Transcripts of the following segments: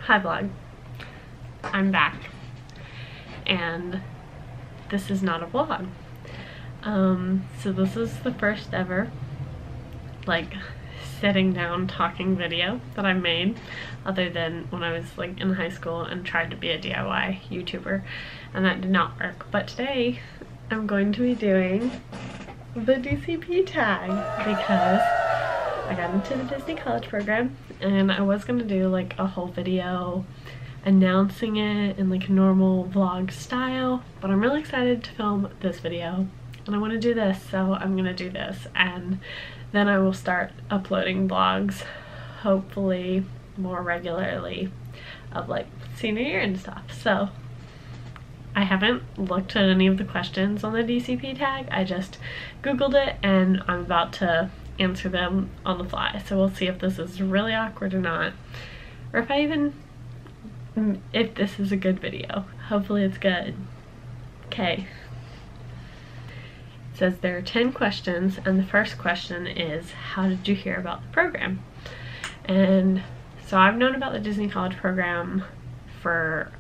Hi vlog, I'm back, and this is not a vlog. So this is the first ever like sitting down talking video that I've made, other than when I was like in high school and tried to be a DIY YouTuber, and that did not work. But today I'm going to be doing the DCP tag because I got into the Disney College program, and I was gonna do like a whole video announcing it in like a normal vlog style, but I'm really excited to film this video and I want to do this, so I'm gonna do this, and then I will start uploading vlogs, hopefully more regularly, of like senior year and stuff. So I haven't looked at any of the questions on the DCP tag, I just googled it and I'm about to answer them on the fly. So we'll see if this is really awkward or not, or if this is a good video. Hopefully it's good. Okay. It says there are 10 questions, and the first question is, how did you hear about the program? And so I've known about the Disney College program for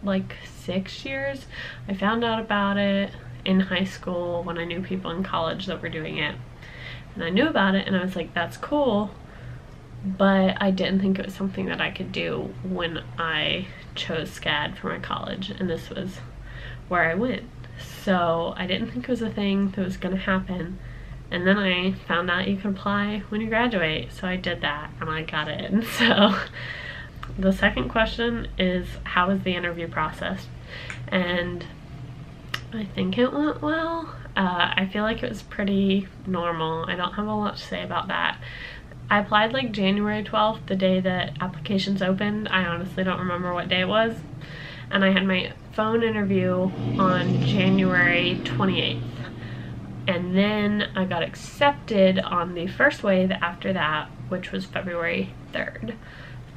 like 6 years. I found out about it in high school when I knew people in college that were doing it. And I knew about it and I was like, that's cool, but I didn't think it was something that I could do when I chose SCAD for my college, and this was where I went. So I didn't think it was a thing that was gonna happen, and then I found out you can apply when you graduate, so I did that and I got in. So the second question is, how was the interview process? And I think it went well. I feel like it was pretty normal. I don't have a lot to say about that. I applied like January 12th, the day that applications opened. I honestly don't remember what day it was. And I had my phone interview on January 28th. And then I got accepted on the first wave after that, which was February 3rd.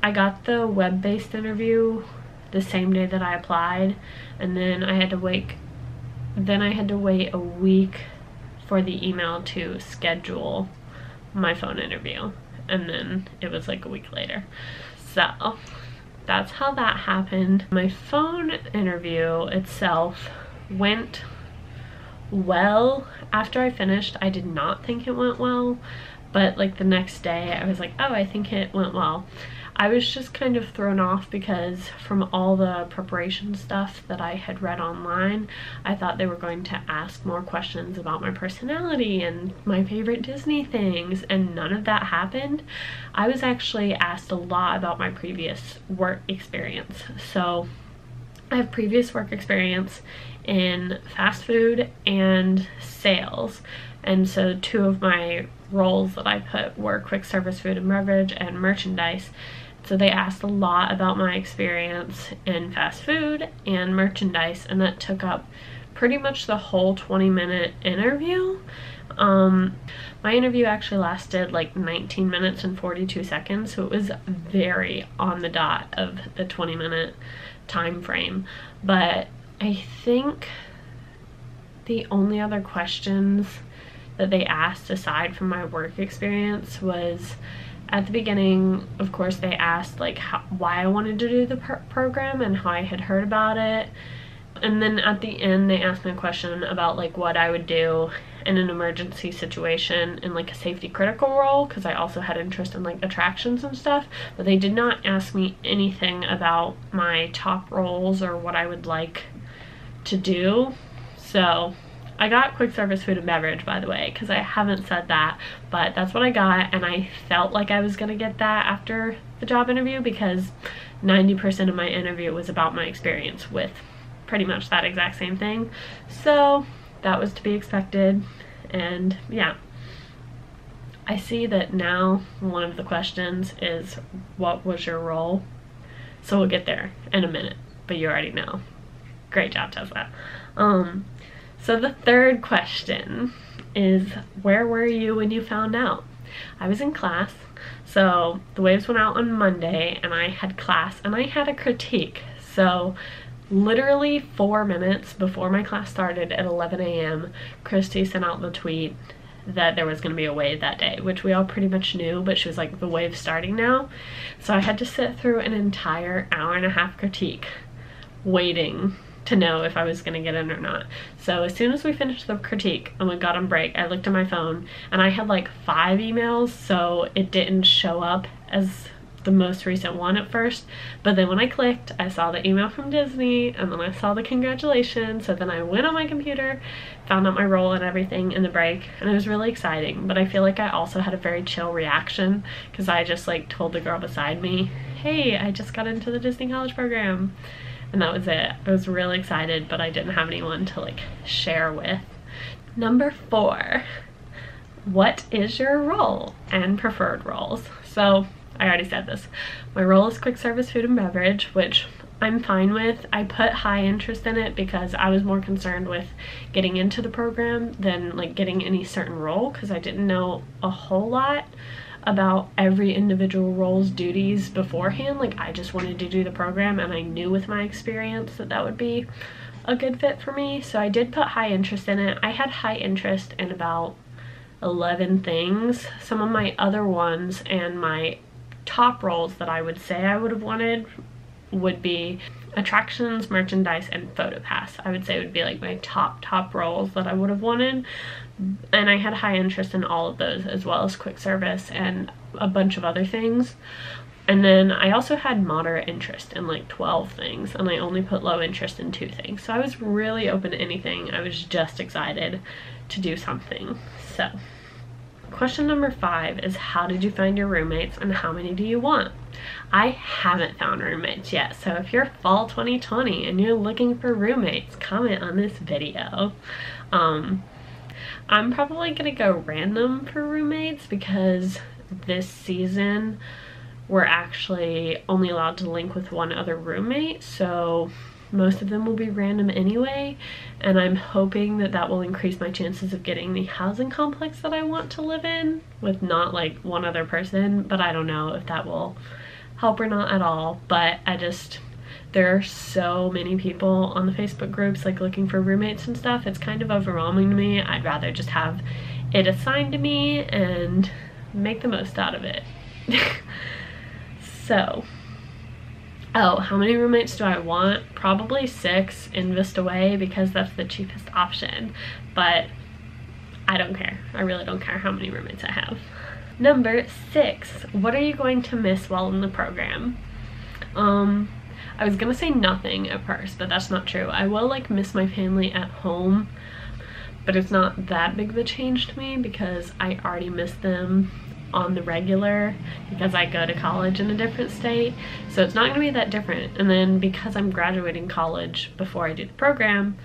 I got the web-based interview the same day that I applied, and then I had to wait a week for the email to schedule my phone interview, and then it was like a week later. So that's how that happened. My phone interview itself went well. After I finished, I did not think it went well, but like the next day I was like, oh, I think it went well. I was just kind of thrown off because from all the preparation stuff that I had read online, I thought they were going to ask more questions about my personality and my favorite Disney things, and none of that happened. I was actually asked a lot about my previous work experience. So I have previous work experience in fast food and sales, and so two of my roles that I put were quick service food and beverage and merchandise. So they asked a lot about my experience in fast food and merchandise, and that took up pretty much the whole 20-minute interview. My interview actually lasted like 19 minutes and 42 seconds, so it was very on the dot of the 20-minute time frame. But I think the only other questions that they asked aside from my work experience was, at the beginning, of course, they asked like why I wanted to do the program and how I had heard about it. And then at the end, they asked me a question about like what I would do in an emergency situation in like a safety critical role, because I also had interest in like attractions and stuff. But they did not ask me anything about my top roles or what I would like to do. So I got quick service food and beverage, by the way, because I haven't said that, but that's what I got, and I felt like I was gonna get that after the job interview because 90% of my interview was about my experience with pretty much that exact same thing. So that was to be expected, and yeah. I see that now one of the questions is, what was your role? So we'll get there in a minute, but you already know. Great job, Tesla. So the third question is, where were you when you found out? I was in class. So the waves went out on Monday and I had class and I had a critique. So literally 4 minutes before my class started at 11 a.m., Christy sent out the tweet that there was going to be a wave that day, which we all pretty much knew, but she was like, the wave's starting now. So I had to sit through an entire hour-and-a-half critique waiting to know if I was going to get in or not. So as soon as we finished the critique and we got on break, I looked at my phone and I had like 5 emails, so it didn't show up as the most recent one at first, but then when I clicked, I saw the email from Disney, and then I saw the congratulations. So then I went on my computer, found out my role and everything in the break, and it was really exciting. But I feel like I also had a very chill reaction, because I just like told the girl beside me, hey, I just got into the Disney College program, and that was it. I was really excited, but I didn't have anyone to like share with. Number 4, what is your role and preferred roles? So I already said this. My role is quick service food and beverage, which I'm fine with. I put high interest in it because I was more concerned with getting into the program than like getting any certain role, because I didn't know a whole lot about every individual role's duties beforehand. Like, I just wanted to do the program, and I knew with my experience that that would be a good fit for me. So I did put high interest in it. I had high interest in about 11 things. Some of my other ones and my top roles that I would say I would have wanted would be attractions, merchandise, and photo pass. I would say would be like my top roles that I would have wanted, and I had high interest in all of those, as well as quick service and a bunch of other things. And then I also had moderate interest in like 12 things, and I only put low interest in 2 things. So I was really open to anything. I was just excited to do something. So question number 5 is, how did you find your roommates and how many do you want? I haven't found roommates yet, so if you're fall 2020 and you're looking for roommates, comment on this video. I'm probably gonna go random for roommates, because this season we're actually only allowed to link with one other roommate, so most of them will be random anyway, and I'm hoping that that will increase my chances of getting the housing complex that I want to live in with not like one other person. But I don't know if that will help or not at all. But there are so many people on the Facebook groups like looking for roommates and stuff. It's kind of overwhelming to me. I'd rather just have it assigned to me and make the most out of it. So, oh, how many roommates do I want? Probably 6 in Vista Way, because that's the cheapest option. But I don't care. I really don't care how many roommates I have. Number 6, what are you going to miss while in the program? I was gonna say nothing at first, but that's not true. I will like miss my family at home, but it's not that big of a change to me because I already miss them on the regular, because I go to college in a different state, so it's not gonna be that different. And then because I'm graduating college before I do the program,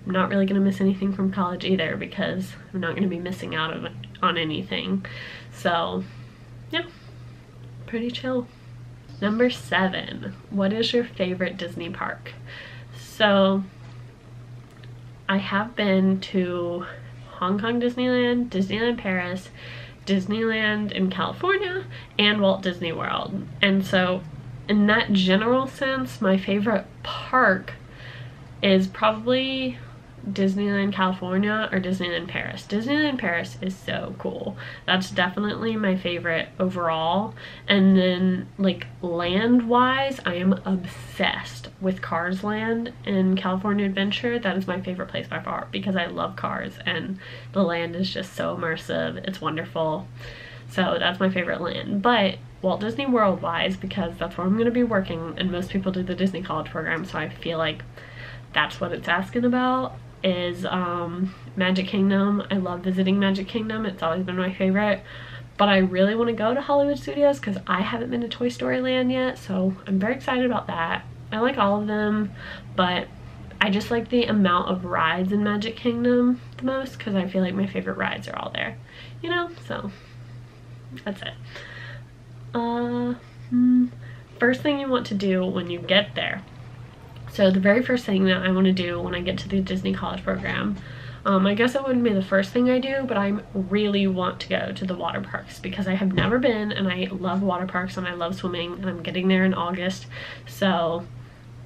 I'm not really gonna miss anything from college either, because I'm not gonna be missing out on anything. So yeah, pretty chill. Number 7, what is your favorite Disney park? So I have been to Hong Kong Disneyland, Disneyland Paris, Disneyland in California, and Walt Disney World. And so in that general sense, my favorite park is probably Disneyland California or Disneyland Paris. Disneyland Paris is so cool. That's definitely my favorite overall. And then like land wise, I am obsessed with Cars Land in California Adventure. That is my favorite place by far, because I love cars and the land is just so immersive. It's wonderful. So that's my favorite land. But Walt Disney World wise, because that's where I'm going to be working, and most people do the Disney College program, so I feel like that's what it's asking about, is Magic Kingdom. I love visiting Magic Kingdom. It's always been my favorite. But I really want to go to Hollywood Studios because I haven't been to Toy Story Land yet, so I'm very excited about that. I like all of them, but I just like the amount of rides in Magic Kingdom the most, because I feel like my favorite rides are all there, you know? So that's it. First thing you want to do when you get there. So the very first thing that I want to do when I get to the Disney College program, I guess it wouldn't be the first thing I do, but I really want to go to the water parks, because I have never been, and I love water parks and I love swimming, and I'm getting there in August. So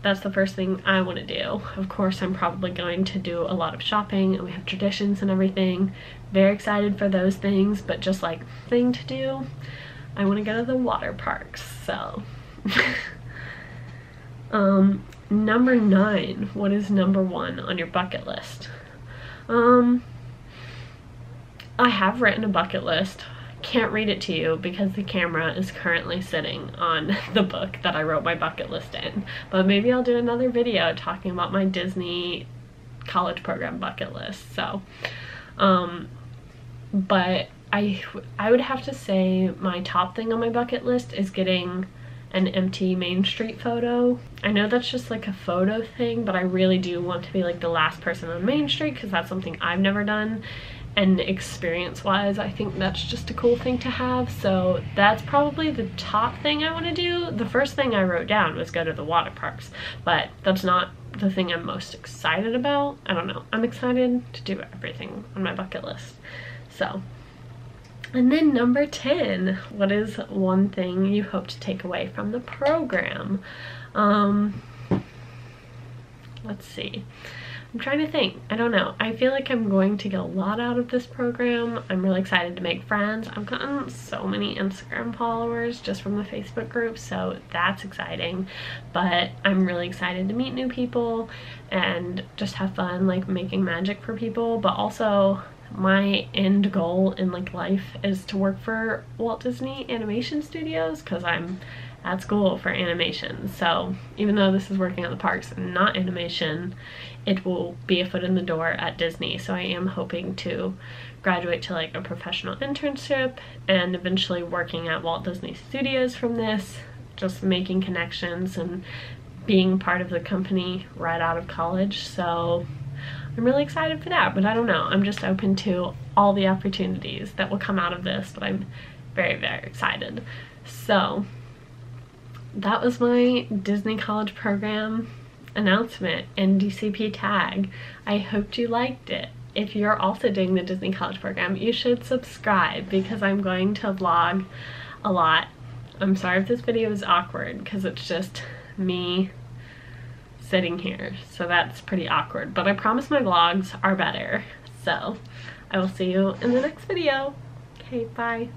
that's the first thing I want to do. Of course, I'm probably going to do a lot of shopping, and we have traditions and everything. Very excited for those things, but just like thing to do, I want to go to the water parks, so. Number 9, what is number 1 on your bucket list? I have written a bucket list. Can't read it to you because the camera is currently sitting on the book that I wrote my bucket list in, but maybe I'll do another video talking about my Disney college program bucket list. So but I would have to say my top thing on my bucket list is getting an empty Main Street photo. I know that's just like a photo thing, but I really do want to be like the last person on Main Street because that's something I've never done, and experience wise I think that's just a cool thing to have. So that's probably the top thing I want to do. The first thing I wrote down was go to the water parks, but that's not the thing I'm most excited about. I don't know, I'm excited to do everything on my bucket list. So, and then number 10, what is one thing you hope to take away from the program? Let's see. I'm trying to think. I don't know. I feel like I'm going to get a lot out of this program. I'm really excited to make friends. I've gotten so many Instagram followers just from the Facebook group, so that's exciting. But I'm really excited to meet new people and just have fun like making magic for people. But also my end goal in like life is to work for Walt Disney Animation Studios because I'm at school for animation. So even though this is working on the parks and not animation, it will be a foot in the door at Disney. So I am hoping to graduate to like a professional internship and eventually working at Walt Disney Studios from this, just making connections and being part of the company right out of college. So I'm really excited for that, but I don't know. I'm just open to all the opportunities that will come out of this, but I'm very, very excited. So that was my Disney College Program announcement and DCP tag. I hoped you liked it. If you're also doing the Disney College Program, you should subscribe because I'm going to vlog a lot. I'm sorry if this video is awkward because it's just me sitting here, so that's pretty awkward, but I promise my vlogs are better. So I will see you in the next video. Okay, bye.